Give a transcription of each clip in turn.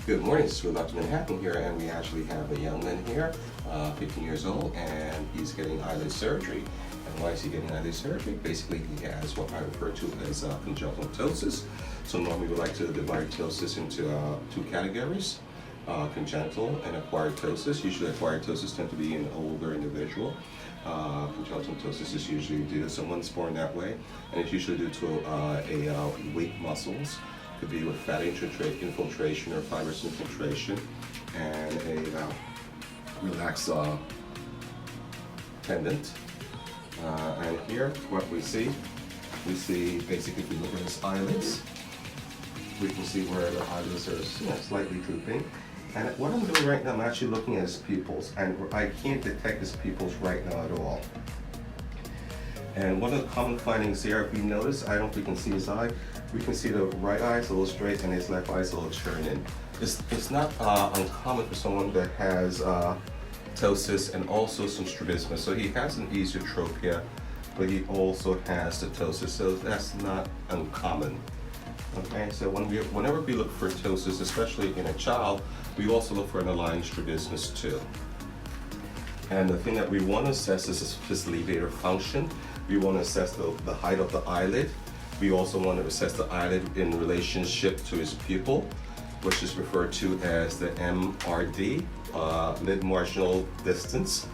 Good morning, this is Dr. Manhattan here, and we actually have a young man here, 15 years old, and he's getting eyelid surgery. And why is he getting eyelid surgery? Basically, he has what I refer to as congenital ptosis. So normally we would like to divide ptosis into two categories, congenital and acquired ptosis. Usually acquired ptosis tend to be in an older individual. Congenital ptosis is usually due to someone's born that way, and it's usually due to weak muscles. Could be with fat infiltration or fibrous infiltration, and a relaxed tendon. And here, what we see basically, if we look at his eyelids, we can see where the eyelids are slightly drooping. And what I'm doing right now, I'm actually looking at his pupils, and I can't detect his pupils right now at all. And one of the common findings here, if we notice, I don't think we can see his eye. We can see the right eye is a little straight and his left eye is a little turning. It's not uncommon for someone that has ptosis and also some strabismus. So he has an esotropia, but he also has the ptosis, so that's not uncommon. Okay, so whenever we look for ptosis, especially in a child, we also look for an aligned strabismus too. And the thing that we want to assess is his levator function. We want to assess the height of the eyelid. We also want to assess the eyelid in relationship to his pupil, which is referred to as the MRD, lid marginal distance.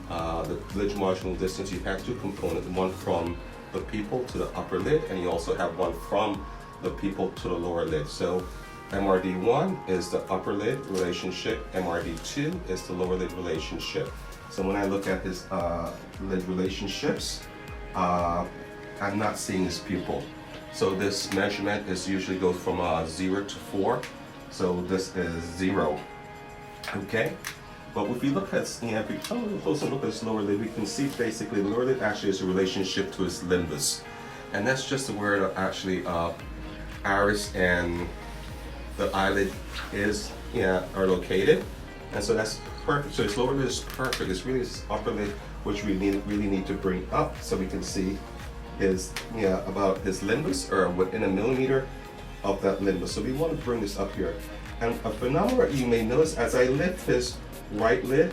The lid marginal distance, you have two components, one from the pupil to the upper lid, and you also have one from the pupil to the lower lid. So MRD1 is the upper lid relationship, MRD2 is the lower lid relationship. So when I look at his lid relationships, I'm not seeing his pupil. So this measurement usually goes from 0 to 4. So this is 0. Okay? But if you look at, if you come a little closer and look at his lower lid, we can see basically the lower lid actually is a relationship to his limbus. And that's just where actually iris and the eyelid are located. And so that's perfect. So his lower lid is perfect. It's really his upper lid which we really need to bring up so we can see his about his limbus, or within a millimeter of that limbus. So we want to bring this up here. And a phenomenon you may notice as I lift his right lid,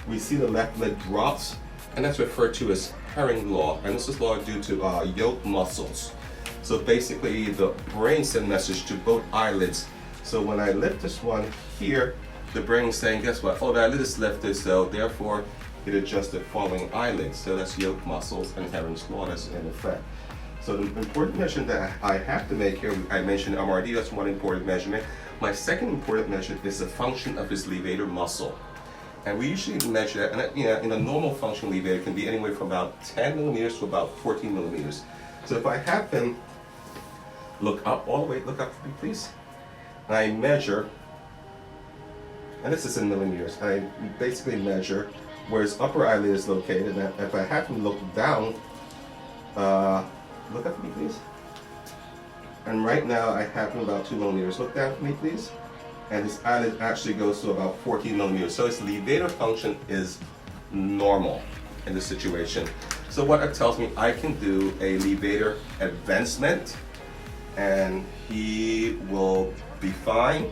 we see the left lid drops, and that's referred to as herring law. And this is law due to yoke muscles. So basically the brain sends message to both eyelids. So when I lift this one here, the brain is saying, guess what? Oh, the eyelid is lifted, so therefore it adjusts the following eyelids. So that's yoke muscles and herring's law that's in effect. So the important measurement that I have to make here, I mentioned MRD, that's one important measurement. My second important measurement is the function of his levator muscle. And we usually measure that, and in a normal function levator can be anywhere from about 10 millimeters to about 14 millimeters. So if I have him look up all the way, look up for me please. And I measure, and this is in millimeters, I basically measure where his upper eyelid is located. And if I have him look down, look up for me please. And right now I have him about 2 millimeters. Look down for me please. And his eyelid actually goes to about 14 millimeters. So his levator function is normal in this situation. So what it tells me, I can do a levator advancement and he will be fine.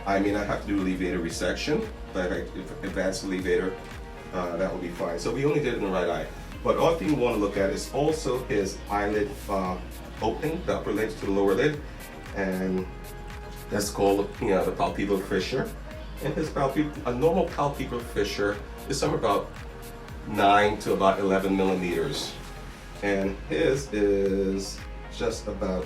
I may not have to do a levator resection, but if I advance the levator, that will be fine. So we only did it in the right eye. But all thing we want to look at is also his eyelid opening, the upper lid to the lower lid, and that's called the palpebral fissure. And his a normal palpebral fissure is somewhere about 9 to about 11 millimeters, and his is just about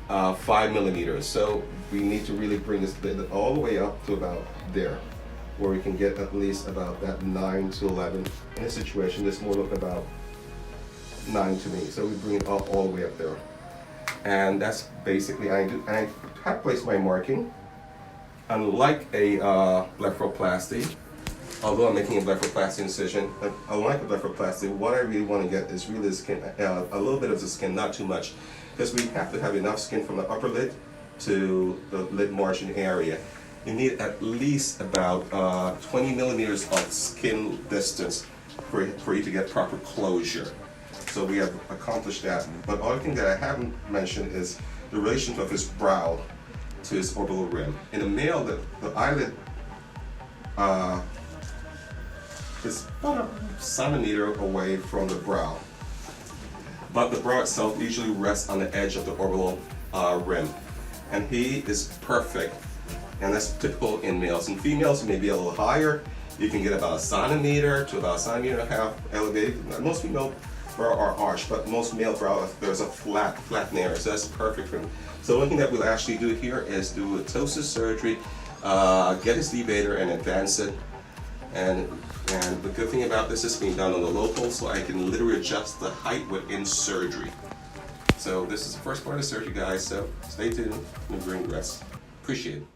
5 millimeters. So we need to really bring this lid all the way up to about there, where we can get at least about that 9 to 11. In this situation, this more look about 9 to me. So we bring it up all the way up there. And that's basically, I have placed my marking. Unlike a blepharoplasty, although I'm making a blepharoplasty incision, unlike a blepharoplasty, what I really want to get is really the skin, a little bit of the skin, not too much, because we have to have enough skin from the upper lid to the lid margin area. You need at least about 20 millimeters of skin distance for you to get proper closure. So we have accomplished that. But other thing that I haven't mentioned is the relation of his brow. to his orbital rim. In a male, the eyelid is about a centimeter away from the brow, but the brow itself usually rests on the edge of the orbital rim, and he is perfect, and that's typical in males. In females, it may be a little higher. You can get about a centimeter to about a centimeter and a half elevated. Most female brow are arched, but most male brow, there's a flat area, so that's perfect for him. So one thing that we'll actually do here is do a ptosis surgery, get his levator and advance it. And the good thing about this is being done on the local, so I can literally adjust the height within surgery. So this is the first part of the surgery, guys, so stay tuned and bring the rest. Appreciate it.